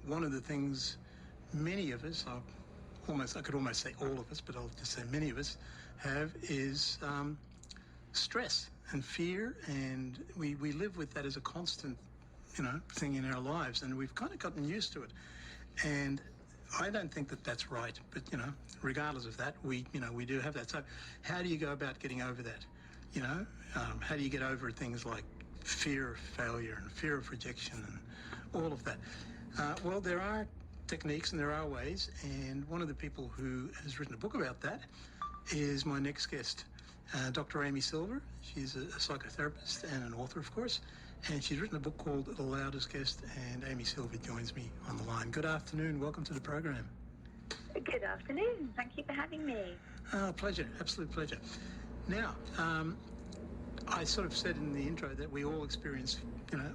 one of the things many of us, I could almost say all of us, but I'll just say many of us have is stress and fear, and we live with that as a constant, thing in our lives, and we've kind of gotten used to it. And I don't think that that's right, but regardless of that, we do have that. So how do you go about getting over that? How do you get over things like fear of failure and fear of rejection and all of that? Well, there are techniques and there are ways, and one of the people who has written a book about that is my next guest, Dr. Amy Silver. She's a psychotherapist and an author, of course, and she's written a book called The Loudest Guest, and Amy Silver joins me on the line. Good afternoon. Welcome to the program. Good afternoon. Thank you for having me. Pleasure. Absolute pleasure. Now, I sort of said in the intro that we all experience,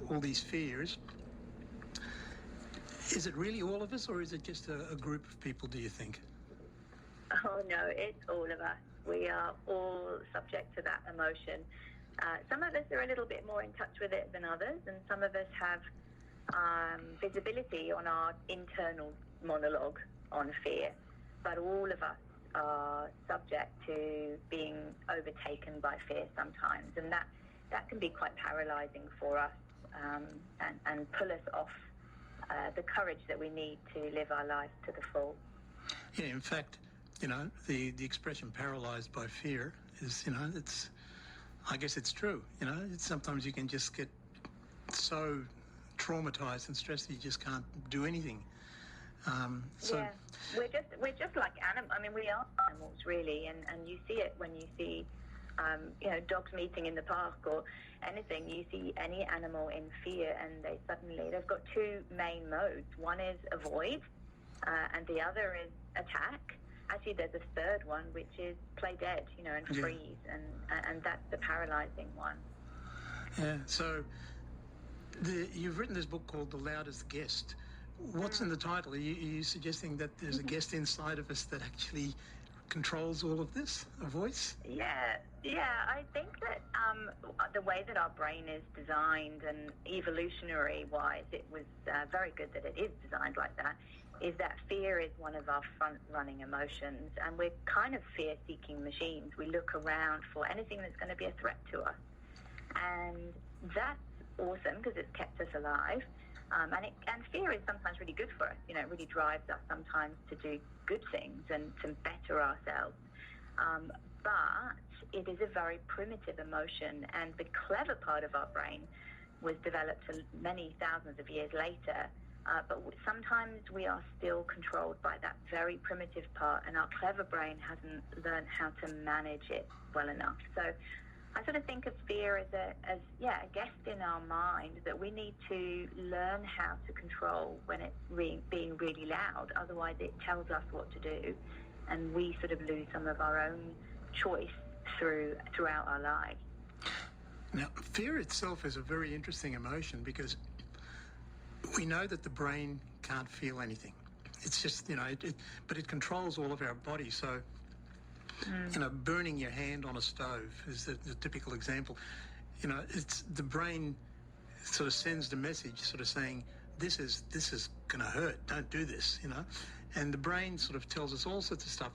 all these fears. Is it really all of us, or is it just a group of people, do you think? Oh, no, it's all of us. We are all subject to that emotion. Some of us are a little bit more in touch with it than others, and some of us have visibility on our internal monologue on fear. But all of us are subject to being overtaken by fear sometimes, and that can be quite paralyzing for us and pull us off the courage that we need to live our lives to the full. Yeah, in fact, the expression paralyzed by fear is, I guess it's true. Sometimes you can just get so traumatized and stressed that you just can't do anything. Yeah, we're just like animals. I mean, we are animals, really, and you see it when you see, dogs meeting in the park or anything. You see any animal in fear, and they've got two main modes. One is avoid, and the other is attack. Actually, there's a third one, which is play dead, and freeze, and that's the paralyzing one. Yeah. So you've written this book called The Loudest Guest. What's in the title? Are you suggesting that there's a guest inside of us that actually controls all of this, a voice? Yeah. I think that the way that our brain is designed, and evolutionary-wise, it was very good that it is designed like that, is that fear is one of our front-running emotions, and we're kind of fear-seeking machines. We look around for anything that's going to be a threat to us, and that's awesome because it's kept us alive. And fear is sometimes really good for us. It really drives us sometimes to do good things and to better ourselves. But it is a very primitive emotion, and the clever part of our brain was developed many thousands of years later. But sometimes we are still controlled by that very primitive part, and our clever brain hasn't learned how to manage it well enough. So I sort of think of fear as a guest in our mind that we need to learn how to control when it's being really loud. Otherwise, it tells us what to do, and we sort of lose some of our own choice throughout our lives. Now, fear itself is a very interesting emotion because we know that the brain can't feel anything. It's just, but it controls all of our body. So, burning your hand on a stove is the typical example. It's the brain sort of sends the message sort of saying, this is going to hurt, don't do this, and the brain sort of tells us all sorts of stuff.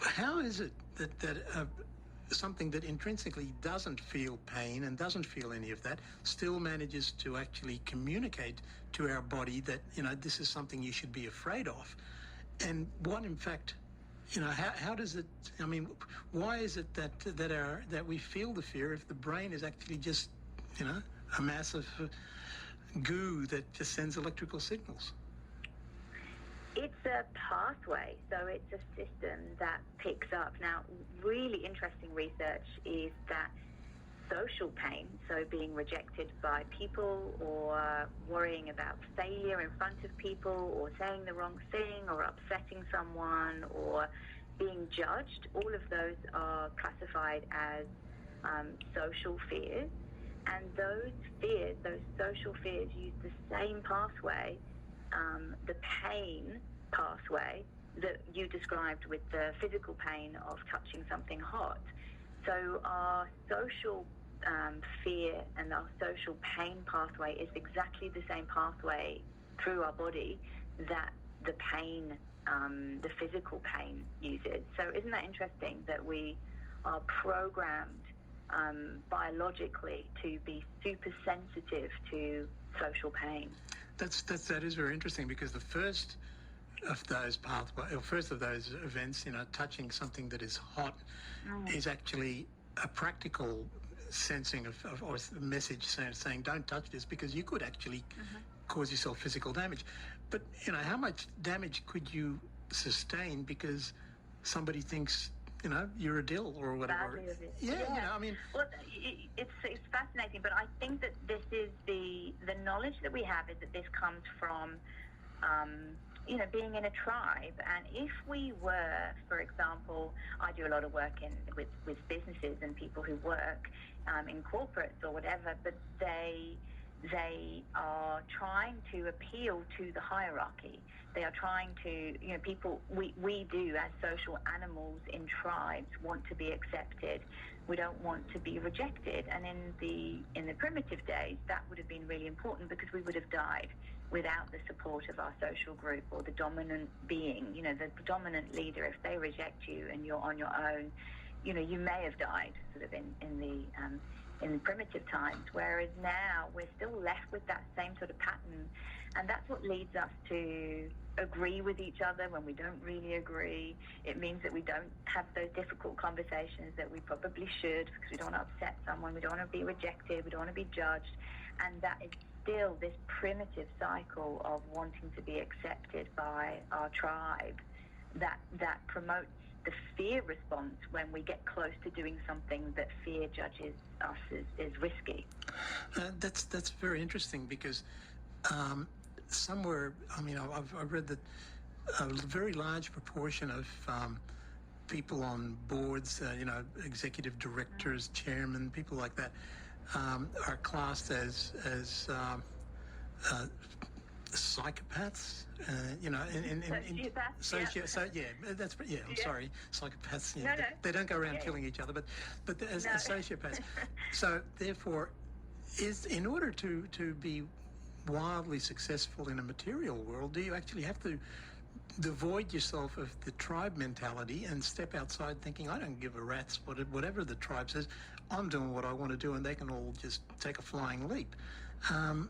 How is it that something that intrinsically doesn't feel pain and doesn't feel any of that still manages to actually communicate to our body that, this is something you should be afraid of? And what, in fact, how does it, why is it that we feel the fear if the brain is actually just, a massive goo that just sends electrical signals? It's a pathway, so it's a system that picks up. Now, really interesting research is that social pain, so being rejected by people or worrying about failure in front of people or saying the wrong thing or upsetting someone or being judged, all of those are classified as social fears. And those fears, those social fears, use the same pathway, the pain pathway that you described with the physical pain of touching something hot. So our social fear and our social pain pathway is exactly the same pathway through our body that the pain, the physical pain uses. So isn't that interesting that we are programmed biologically to be super sensitive to social pain? That is very interesting, because the first of those first of those events, touching something that is hot, is actually a practical sensing of or a message saying don't touch this, because you could actually cause yourself physical damage. But how much damage could you sustain because somebody thinks you're a dill or whatever? Yeah. I mean, well, it's fascinating, but I think that this is the knowledge that we have is that this comes from being in a tribe. And if we were, for example, I do a lot of work with businesses and people who work in corporates or whatever, but they are trying to appeal to the hierarchy. They are trying to, people, we do as social animals in tribes want to be accepted. We don't want to be rejected. And in the primitive days, that would have been really important, because we would have died without the support of our social group or the dominant being, the dominant leader. If they reject you and you're on your own, you may have died sort of in the primitive times, whereas now we're still left with that same sort of pattern. And that's what leads us to agree with each other when we don't really agree. It means that we don't have those difficult conversations that we probably should, because we don't want to upset someone, we don't want to be rejected, we don't want to be judged. And that is still this primitive cycle of wanting to be accepted by our tribe that promotes the fear response when we get close to doing something that fear judges us as risky. That's very interesting, because somewhere, I've read that a very large proportion of people on boards, executive directors, chairmen, people like that, are classed as psychopaths, sorry, psychopaths. No. They don't go around killing each other, but as sociopaths. So therefore, in order to be wildly successful in a material world, do you actually have to devoid yourself of the tribe mentality and step outside thinking, I don't give a rat's whatever the tribe says, I'm doing what I want to do, and they can all just take a flying leap. And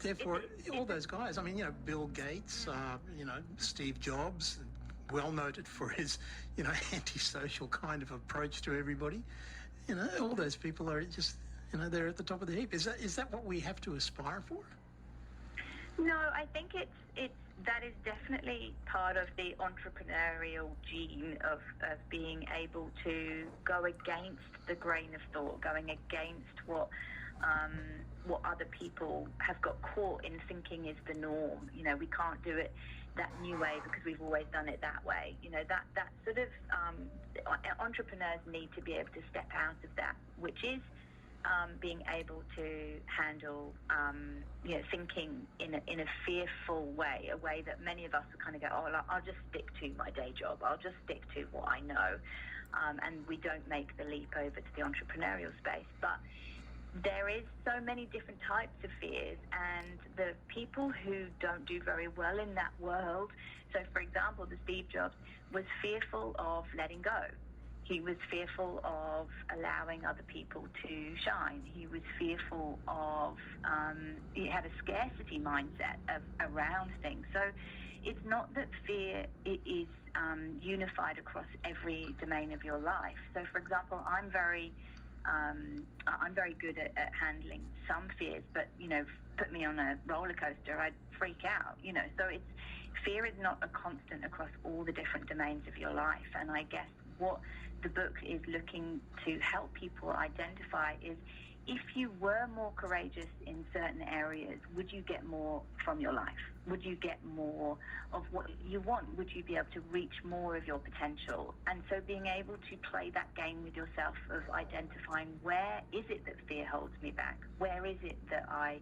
therefore, all those guys, Bill Gates, Steve Jobs, well noted for his, antisocial kind of approach to everybody. All those people are just, they're at the top of the heap. Is that what we have to aspire for? No, I think that is definitely part of the entrepreneurial gene of being able to go against the grain of thought, going against what other people have got caught in thinking is the norm. We can't do it that new way because we've always done it that way. That sort of entrepreneurs need to be able to step out of that, which is being able to handle, thinking in a fearful way, a way that many of us would kind of go, I'll just stick to my day job. I'll just stick to what I know. And we don't make the leap over to the entrepreneurial space. But there is so many different types of fears, and the people who don't do very well in that world, so for example, the Steve Jobs was fearful of letting go. He was fearful of allowing other people to shine. He was fearful of, he had a scarcity mindset around things. So it's not that fear is unified across every domain of your life. So for example, I'm very good at handling some fears, but, put me on a roller coaster, I'd freak out, So fear is not a constant across all the different domains of your life. And I guess what the book is looking to help people identify is, if you were more courageous in certain areas, would you get more from your life? Would you get more of what you want? Would you be able to reach more of your potential? And so being able to play that game with yourself of identifying, where is it that fear holds me back? Where is it that I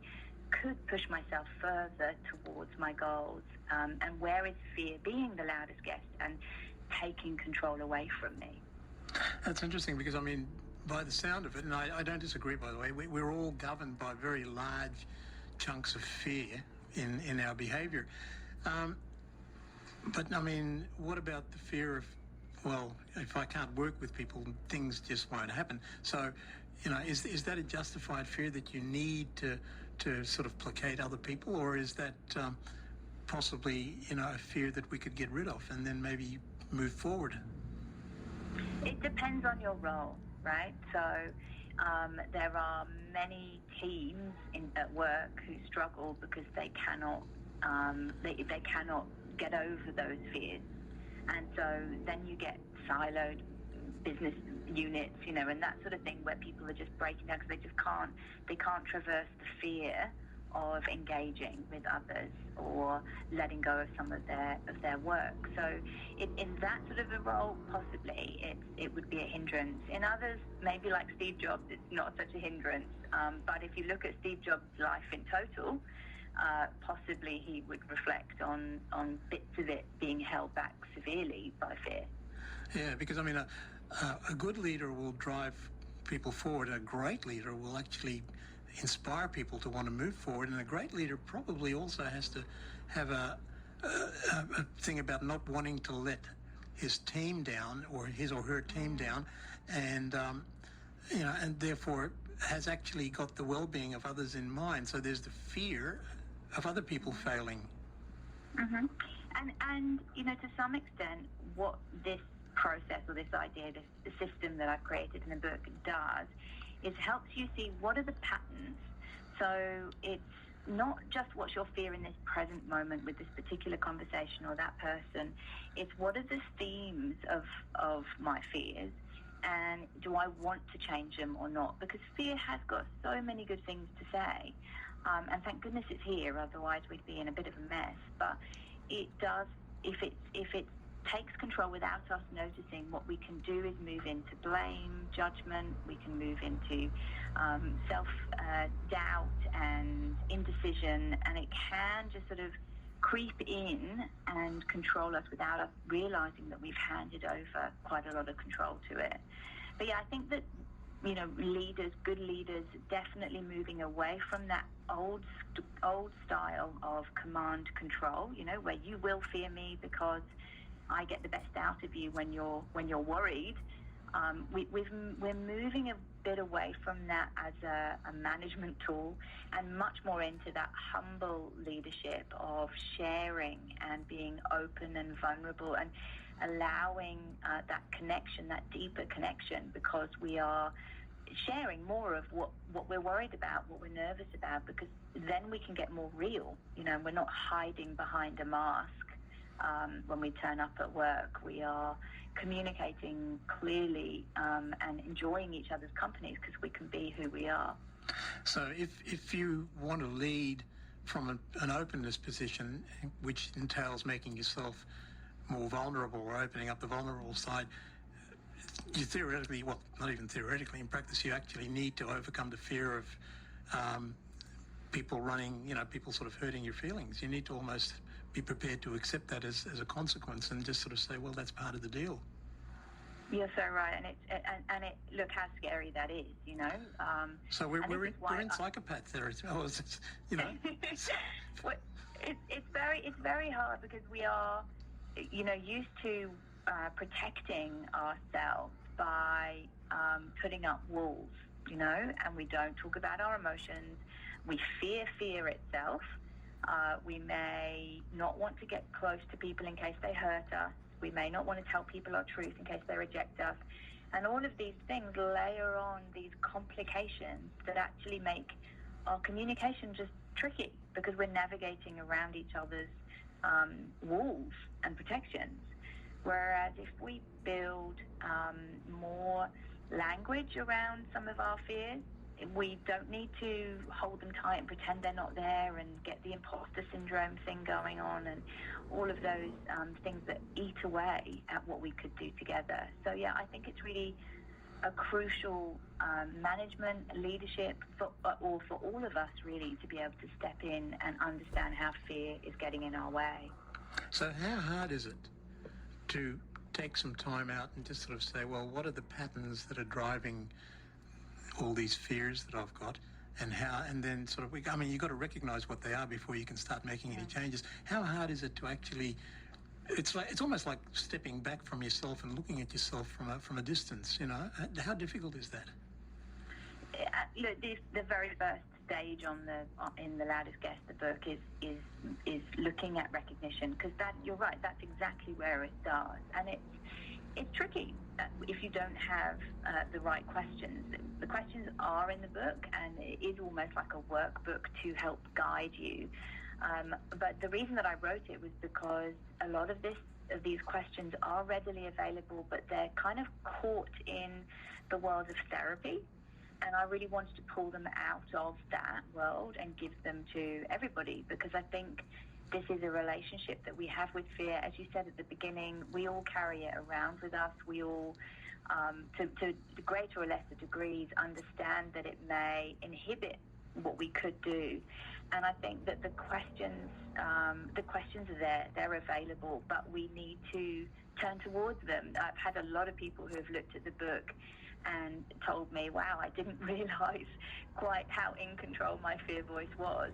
could push myself further towards my goals? And where is fear being the loudest guest and taking control away from me? That's interesting, because by the sound of it, and I don't disagree, by the way, we're all governed by very large chunks of fear in our behaviour. But I mean, what about the fear of, well, if I can't work with people, things just won't happen. So, is that a justified fear that you need to sort of placate other people, or is that possibly, a fear that we could get rid of and then maybe move forward? It depends on your role, right? So there are many teams at work who struggle because they cannot they cannot get over those fears, and so then you get siloed business units, and that sort of thing where people are just breaking down because they can't traverse the fear of engaging with others or letting go of some of their work. So in that sort of a role, possibly it would be a hindrance. In others, maybe like Steve Jobs, it's not such a hindrance. But if you look at Steve Jobs' life in total, possibly he would reflect on bits of it being held back severely by fear. Yeah, because I mean, a good leader will drive people forward. A great leader will actually inspire people to want to move forward, and a great leader probably also has to have a thing about not wanting to let his team down or his or her team down, and and therefore has actually got the well-being of others in mind. So there's the fear of other people failing. Mm-hmm. And to some extent, what this process or this idea, the system that I've created in the book does is helps you see what are the patterns. So it's not just what's your fear in this present moment with this particular conversation or that person. It's what are the themes of my fears, and do I want to change them or not? Because fear has got so many good things to say, and thank goodness it's here. Otherwise, we'd be in a bit of a mess. But it does, if it takes control without us noticing, what we can do is move into blame, judgment. We can move into self-doubt and indecision, and it can just sort of creep in and control us without us realizing that we've handed over quite a lot of control to it. But yeah, I think that leaders, good leaders, definitely moving away from that old style of command control. Where you will fear me because I get the best out of you when you're worried. We're moving a bit away from that as a management tool, and much more into that humble leadership of sharing and being open and vulnerable and allowing that connection, that deeper connection, because we are sharing more of what we're worried about, what we're nervous about, because then we can get more real. We're not hiding behind a mask. When we turn up at work, we are communicating clearly and enjoying each other's companies because we can be who we are. So if you want to lead from an openness position, which entails making yourself more vulnerable or opening up the vulnerable side, you theoretically, well, not even theoretically, in practice, you actually need to overcome the fear of people people sort of hurting your feelings. You need to almost be prepared to accept that as a consequence and just sort of say, well, that's part of the deal. You're so right, and it look how scary that is, So we're in psychopath territory. Oh, it's very hard because we are, used to protecting ourselves by putting up walls, and we don't talk about our emotions. We fear itself. We may not want to get close to people in case they hurt us. We may not want to tell people our truth in case they reject us. And all of these things layer on these complications that actually make our communication just tricky because we're navigating around each other's walls and protections. Whereas if we build more language around some of our fears, we don't need to hold them tight and pretend they're not there and get the imposter syndrome thing going on and all of those things that eat away at what we could do together. So yeah, I think it's really a crucial management, leadership, for all of us really, to be able to step in and understand how fear is getting in our way. So how hard is it to take some time out and just sort of say, well, what are the patterns that are driving all these fears that I've got, and how, and then sort of, I mean, you've got to recognise what they are before you can start making any changes. How hard is it to actually? It's almost like stepping back from yourself and looking at yourself from a distance. You know, how difficult is that? Look, the very first stage in the Loudest Guest, the book, is looking at recognition, because that, you're right, that's exactly where it starts, and it's tricky if you don't have the right questions. The questions are in the book, and it is almost like a workbook to help guide you. But the reason that I wrote it was because a lot of these questions are readily available, but they're kind of caught in the world of therapy. And I really wanted to pull them out of that world and give them to everybody, because I think this is a relationship that we have with fear. As you said at the beginning, we all carry it around with us. We all, to greater or lesser degrees, understand that it may inhibit what we could do. And I think that the questions are there, they're available, but we need to turn towards them. I've had a lot of people who have looked at the book and told me, wow, I didn't realise quite how in control my fear voice was.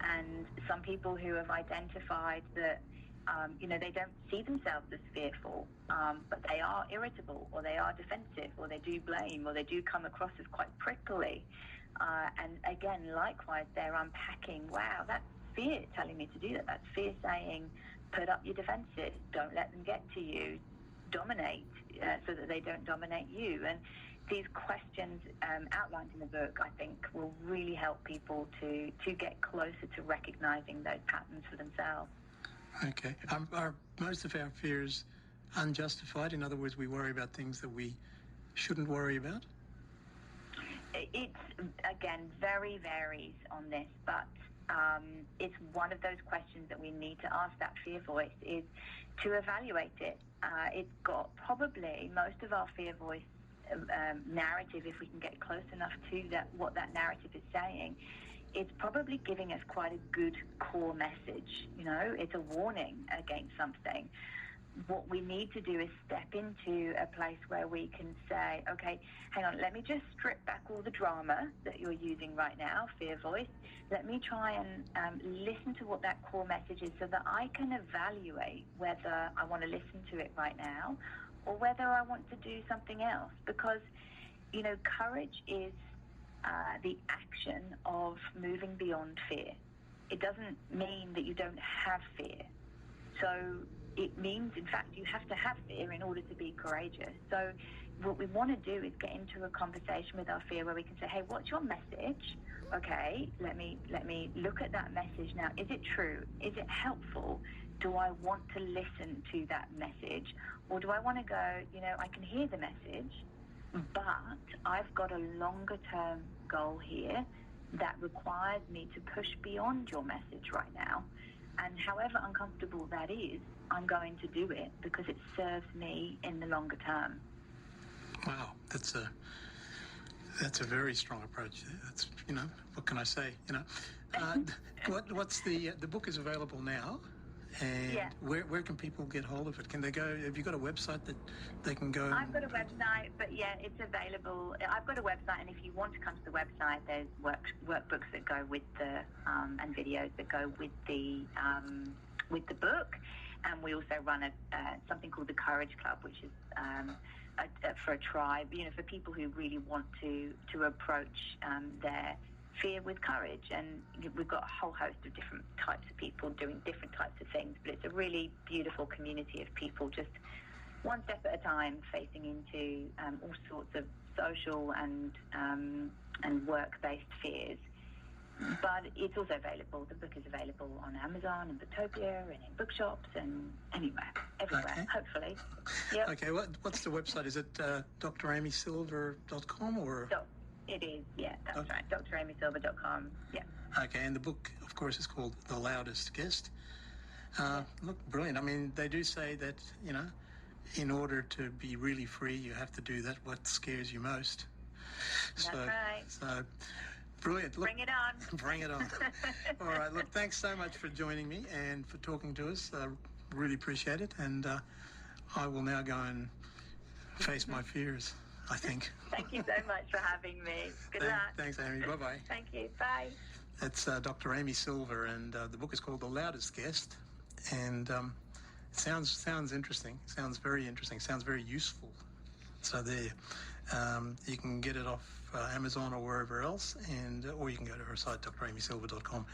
And some people who have identified that, they don't see themselves as fearful, but they are irritable, or they are defensive, or they do blame, or they do come across as quite prickly. And again, likewise, they're unpacking, wow, that's fear telling me to do that. That's fear saying, put up your defenses, don't let them get to you, dominate so that they don't dominate you. And these questions outlined in the book, I think, will really help people to get closer to recognizing those patterns for themselves. Okay. Are most of our fears unjustified? In other words, we worry about things that we shouldn't worry about? It's, again, very varies on this, but it's one of those questions that we need to ask that fear voice, is to evaluate it. It's got probably most of our fear voice narrative, if we can get close enough to that, what that narrative is saying, it's probably giving us quite a good core message. It's a warning against something. What we need to do is step into a place where we can say, okay, hang on, let me just strip back all the drama that you're using right now, fear voice. Let me try and listen to what that core message is, so that I can evaluate whether I want to listen to it right now or whether I want to do something else. Because, courage is the action of moving beyond fear. It doesn't mean that you don't have fear. So it means, in fact, you have to have fear in order to be courageous. So what we want to do is get into a conversation with our fear where we can say, hey, what's your message? Okay, let me look at that message now. Is it true? Is it helpful? Do I want to listen to that message? Or do I want to go, I can hear the message, but I've got a longer term goal here that requires me to push beyond your message right now. And however uncomfortable that is, I'm going to do it because it serves me in the longer term. Wow, that's a very strong approach. That's, what can I say? What's the book is available now, and yeah. where can people get hold of it? Can they go? Have you got a website that they can go? I've got a website, but yeah, it's available. I've got a website, and if you want to come to the website, there's workbooks that go with the and videos that go with the book. And we also run something called the Courage Club, which is for a tribe, for people who really want to approach their fear with courage. And we've got a whole host of different types of people doing different types of things, but it's a really beautiful community of people, just one step at a time, facing into all sorts of social and work-based fears. But it's also available. The book is available on Amazon and Booktopia and in bookshops and everywhere, Okay. hopefully. Yep. Okay, what's the website? Is it dramysilver.com or? It is, yeah, that's right, dramysilver.com, yeah. Okay, and the book, of course, is called The Loudest Guest. Look, brilliant. I mean, they do say that, in order to be really free, you have to do what scares you most. That's right. So, brilliant. Look, bring it on. Bring it on. All right. Look, thanks so much for joining me and for talking to us. Really appreciate it. And I will now go and face my fears. I think. Thank you so much for having me. Good luck. Thanks, Amy. Bye-bye. Thank you. Bye. That's Dr. Amy Silver, and the book is called The Loudest Guest, and it sounds interesting. Sounds very interesting. Sounds very useful. So there, you can get it off Amazon or wherever else, and or you can go to her site, dramysilver.com.